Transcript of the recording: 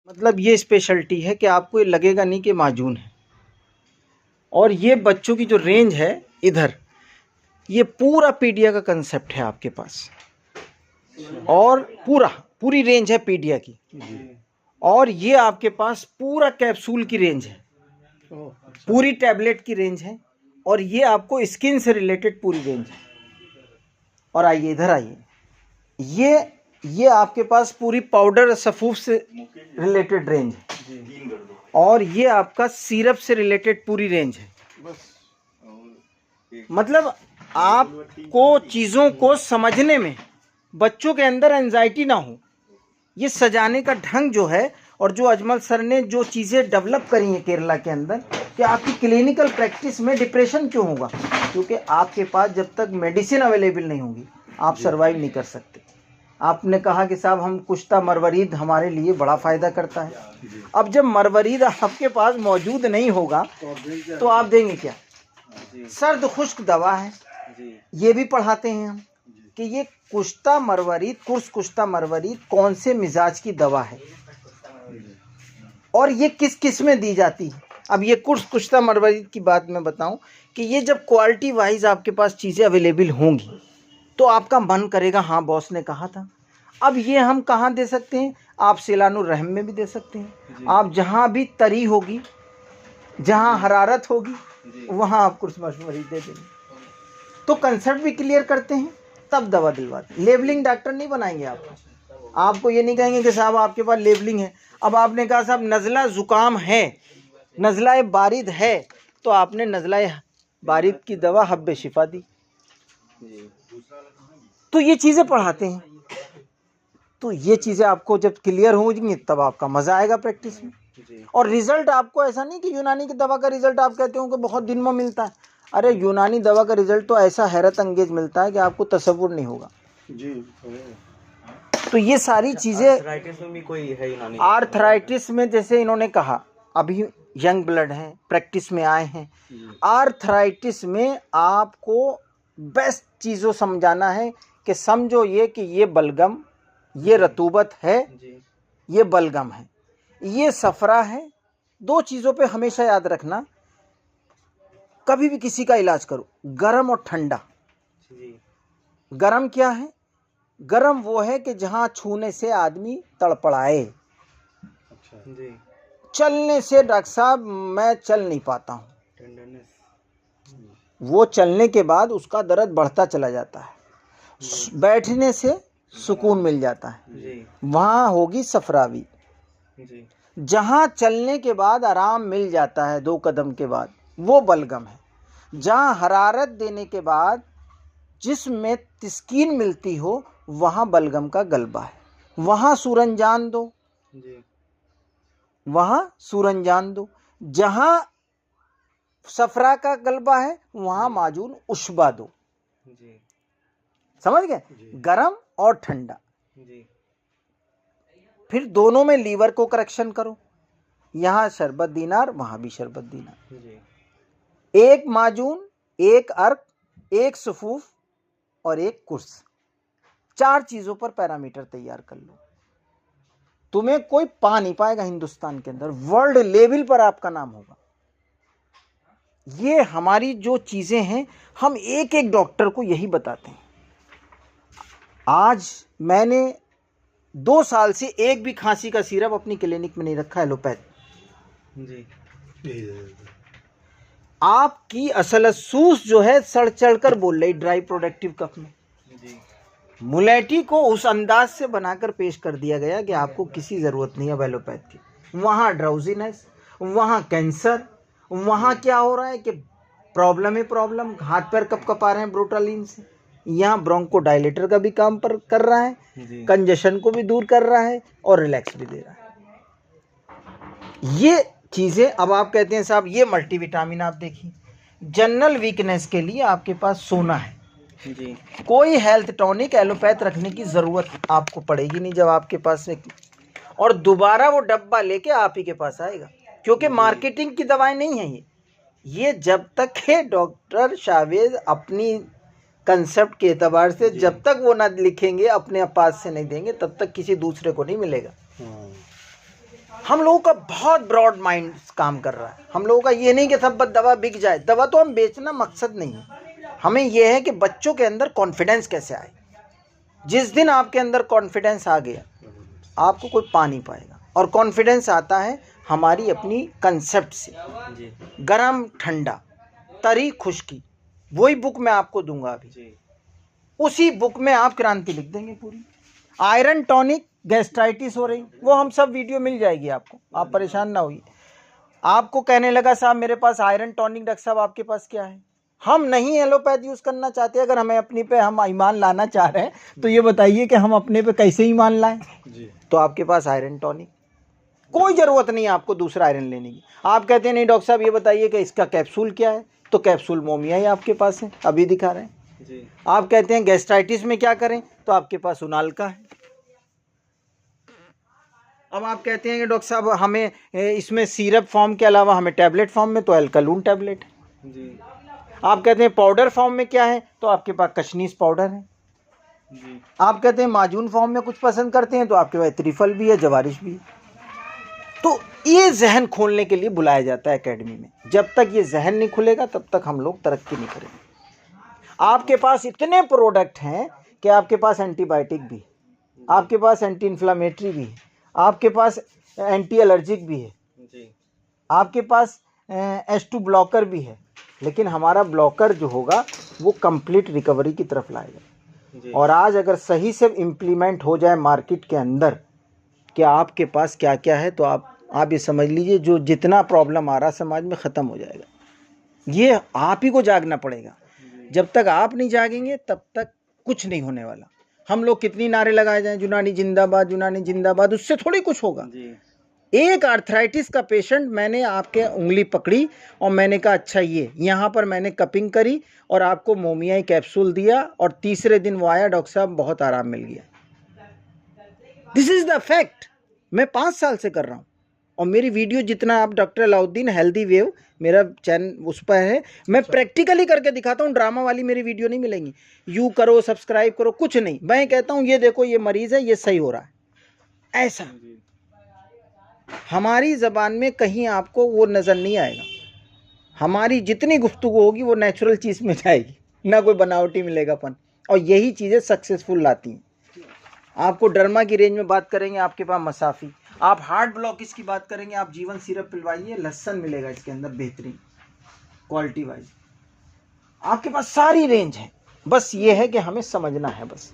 मतलब ये स्पेशलिटी है कि आपको ये लगेगा नहीं कि माजून है। और ये बच्चों की जो रेंज है इधर, ये पूरा पीडिया का कंसेप्ट है आपके पास, और पूरी रेंज है पीडिया की। और ये आपके पास पूरा कैप्सूल की रेंज है, पूरी टैबलेट की रेंज है, और ये आपको स्किन से रिलेटेड पूरी रेंज है। और आइए इधर आइए, ये आपके पास पूरी पाउडर सफूफ से रिलेटेड रेंज है, और ये आपका सिरप से रिलेटेड पूरी रेंज है। मतलब आपको चीज़ों को समझने में बच्चों के अंदर एंजाइटी ना हो, ये सजाने का ढंग जो है, और जो अजमल सर ने जो चीज़ें डेवलप करी हैं केरला के अंदर, कि आपकी क्लिनिकल प्रैक्टिस में डिप्रेशन क्यों होगा? क्योंकि आपके पास जब तक मेडिसिन अवेलेबल नहीं होगी आप सर्वाइव नहीं कर सकते। आपने कहा कि साहब हम कुश्ता मरवरीद हमारे लिए बड़ा फ़ायदा करता है। अब जब मरवरीद आपके पास मौजूद नहीं होगा तो आप देंगे क्या? सर्द खुश्क दवा है, ये भी पढ़ाते हैं हम कि ये कुश्ता मरवरीद, कुश्ता मरवरीद कौन से मिजाज की दवा है और ये किस किस में दी जाती है। अब ये कुश्ता मरवरीद की बात मैं बताऊं कि ये जब क्वालिटी वाइज आपके पास चीज़ें अवेलेबल होंगी तो आपका मन करेगा हाँ बॉस ने कहा था। अब ये हम कहाँ दे सकते हैं? आप सिलानुर रहम में भी दे सकते हैं। आप जहाँ भी तरी होगी, जहाँ हरारत होगी, वहाँ आप कुछ मरवरीद दे देंगे। तो कंसेप्ट भी क्लियर करते हैं, तब दवा दिलवाते हैं। लेबलिंग डॉक्टर नहीं बनाएंगे आपको ये नहीं कहेंगे कि साहब आपके पास लेबलिंग है। अब आपने कहा साहब नज़ला ज़ुकाम है, नज़ला बारिद है, तो आपने नज़ला बारिद की दवा हब्बे शिफा दी। तो ये चीज़ें पढ़ाते हैं। तो ये चीज़ें आपको जब क्लियर होंगी तब आपका मज़ा आएगा प्रैक्टिस में। और रिजल्ट आपको ऐसा नहीं कि यूनानी की दवा का रिजल्ट आप कहते हो कि बहुत दिन में मिलता है। अरे यूनानी दवा का रिजल्ट तो ऐसा हैरत अंगेज मिलता है कि आपको तसव्वुर नहीं होगा जी। तो ये सारी चीज़ें आर्थराइटिस में भी कोई है यूनानी? आर्थराइटिस में जैसे इन्होंने कहा, अभी यंग ब्लड हैं, प्रैक्टिस में आए हैं। आर्थराइटिस में आपको बेस्ट चीज़ों समझाना है कि समझो ये कि ये बलगम, ये रतूबत है, ये बलगम है, ये सफरा है। दो चीज़ों पे हमेशा याद रखना, कभी भी किसी का इलाज करो, गरम और ठंडा। गरम क्या है? गरम वो है कि जहाँ छूने से आदमी तड़पड़ाए। अच्छा जी। चलने से डॉक्टर साहब मैं चल नहीं पाता हूँ, वो चलने के बाद उसका दर्द बढ़ता चला जाता है। बैठने से सुकून मिल जाता है, वहाँ होगी सफरावी। जहाँ चलने के बाद आराम मिल जाता है 2 कदम के बाद, वो बलगम है। जहाँ हरारत देने के बाद जिसमें तिस्कीन मिलती हो, वहाँ बलगम का गलबा है। वहाँ सूरंजान दो, वहाँ सूरंजान दो। जहाँ सफरा का गलबा है वहाँ माजून उशबा दो। समझ गए? गरम और ठंडा। फिर दोनों में लीवर को करेक्शन करो, यहाँ शरबत दीनार, वहाँ भी शरबत दीनार। एक माजून, एक अर्क, एक सफूफ और एक कुर्स, 4 चीज़ों पर पैरामीटर तैयार कर लो। तुम्हें कोई पा नहीं पाएगा हिंदुस्तान के अंदर, वर्ल्ड लेवल पर आपका नाम होगा। ये हमारी जो चीज़ें हैं, हम एक एक डॉक्टर को यही बताते हैं। आज मैंने 2 साल से एक भी खांसी का सिरप अपनी क्लिनिक में नहीं रखा एलोपैथ जी। आपकी असल सूस जो है सड़ चढ़ कर बोल रही ड्राई प्रोडक्टिव कफ में। मुलेटी को उस अंदाज से बनाकर पेश कर दिया गया कि आपको किसी ज़रूरत नहीं है एलोपैथ की। वहाँ ड्राउजीनेस, वहाँ कैंसर, वहाँ क्या हो रहा है कि प्रॉब्लम ही प्रॉब्लम, हाथ पैर कप कपा रहे हैं ब्रोटालिन से। यहाँ ब्रोंको डायलेटर का भी काम पर कर रहा है, कंजेशन को भी दूर कर रहा है और रिलैक्स भी दे रहा है। ये चीज़ें, अब आप कहते हैं साहब ये मल्टीविटामिन आप देखिए, जनरल वीकनेस के लिए आपके पास सोना है जी। कोई हेल्थ टॉनिक एलोपैथ रखने की ज़रूरत आपको पड़ेगी नहीं जब आपके पास एक, और दोबारा वो डब्बा लेके आप ही के पास आएगा, क्योंकि मार्केटिंग की दवाएं नहीं है ये जब तक है डॉक्टर शावेज अपनी कंसेप्ट के एतबार से जब तक वो ना लिखेंगे, अपने पास से नहीं देंगे, तब तक किसी दूसरे को नहीं मिलेगा। हम लोगों का बहुत ब्रॉड माइंड काम कर रहा है। हम लोगों का ये नहीं कि सब दवा बिक जाए, दवा तो हम बेचना मकसद नहीं है। हमें यह है कि बच्चों के अंदर कॉन्फिडेंस कैसे आए। जिस दिन आपके अंदर कॉन्फिडेंस आ गया, आपको कोई पा नहीं पाएगा। और कॉन्फिडेंस आता है हमारी अपनी कंसेप्ट से, गरम ठंडा, तरी खुश्की। वही बुक मैं आपको दूंगा अभी, उसी बुक में आप क्रांति लिख देंगे पूरी। आयरन टॉनिक, गैस्ट्राइटिस हो रही, वो हम सब वीडियो मिल जाएगी आपको, आप परेशान ना होइए। आपको कहने लगा साहब मेरे पास आयरन टॉनिक, डॉक्टर साहब आपके पास क्या है? हम नहीं एलोपैथ यूज़ करना चाहते। अगर हमें अपने पे हम ईमान लाना चाह रहे हैं तो ये बताइए कि हम अपने पे कैसे ईमान लाएं। तो आपके पास आयरन टॉनिक, कोई ज़रूरत नहीं है आपको दूसरा आयरन लेने की। आप कहते हैं नहीं डॉक्टर साहब ये बताइए कि इसका कैप्सूल क्या है, तो कैप्सूल मोमिया ही आपके पास है, अभी दिखा रहे हैं। आप कहते हैं गैस्ट्राइटिस में क्या करें, तो आपके पास उनाल्का है। अब आप कहते हैं कि डॉक्टर साहब हमें इसमें सिरप फॉर्म के अलावा हमें टैबलेट फॉर्म में, तो अल्कालून टैबलेट है। आप कहते हैं पाउडर फॉर्म में क्या है, तो आपके पास कशनीस पाउडर है। आप कहते हैं माजून फॉर्म में कुछ पसंद करते हैं, तो आपके पास त्रिफल भी है, जवारिश भी है। तो ये जहन खोलने के लिए बुलाया जाता है एकेडमी में। जब तक ये जहन नहीं खुलेगा तब तक हम लोग तरक्की नहीं करेंगे। आपके पास इतने प्रोडक्ट हैं कि आपके पास एंटीबायोटिक भी है, आपके पास एंटी इन्फ्लामेटरी भी है, आपके पास एंटी एलर्जिक भी है, आपके पास H2 ब्लॉकर भी है। लेकिन हमारा ब्लॉकर जो होगा वो कंप्लीट रिकवरी की तरफ लाएगा। और आज अगर सही से इम्प्लीमेंट हो जाए मार्केट के अंदर कि आपके पास क्या क्या है, तो आप ये समझ लीजिए जो जितना प्रॉब्लम आ रहा समाज में ख़त्म हो जाएगा। ये आप ही को जागना पड़ेगा। जब तक आप नहीं जागेंगे तब तक कुछ नहीं होने वाला। हम लोग कितनी नारे लगाए जाएं, यूनानी जिंदाबाद, यूनानी जिंदाबाद, उससे थोड़ी कुछ होगा। एक आर्थराइटिस का पेशेंट, मैंने आपके उंगली पकड़ी और मैंने कहा अच्छा ये यहाँ पर मैंने कपिंग करी और आपको मोमियाई कैप्सूल दिया, और तीसरे दिन वो आया, डॉक्टर साहब बहुत आराम मिल गया। This is the fact. मैं 5 साल से कर रहा हूँ और मेरी वीडियो जितना आप डॉक्टर अलाउद्दीन हेल्दी वेव मेरा चैनल उस पर है, मैं प्रैक्टिकली करके दिखाता हूँ। ड्रामा वाली मेरी वीडियो नहीं मिलेंगी, यू करो सब्सक्राइब करो, कुछ नहीं। मैं कहता हूँ ये देखो ये मरीज़ है, ये सही हो रहा है। ऐसा हमारी ज़बान में कहीं आपको वो नज़र नहीं आएगा। हमारी जितनी गुफ्तगू होगी वो नेचुरल चीज़ में जाएगी, ना कोई बनावटी मिलेगापन। और यही चीज़ें सक्सेसफुल लाती हैं। आपको डर्मा की रेंज में बात करेंगे, आपके पास मसाफी। आप हार्ट ब्लॉकेज की बात करेंगे, आप जीवन सिरप पिलवाइए, लहसुन मिलेगा इसके अंदर बेहतरीन क्वालिटी वाइज। आपके पास सारी रेंज है, बस ये है कि हमें समझना है बस।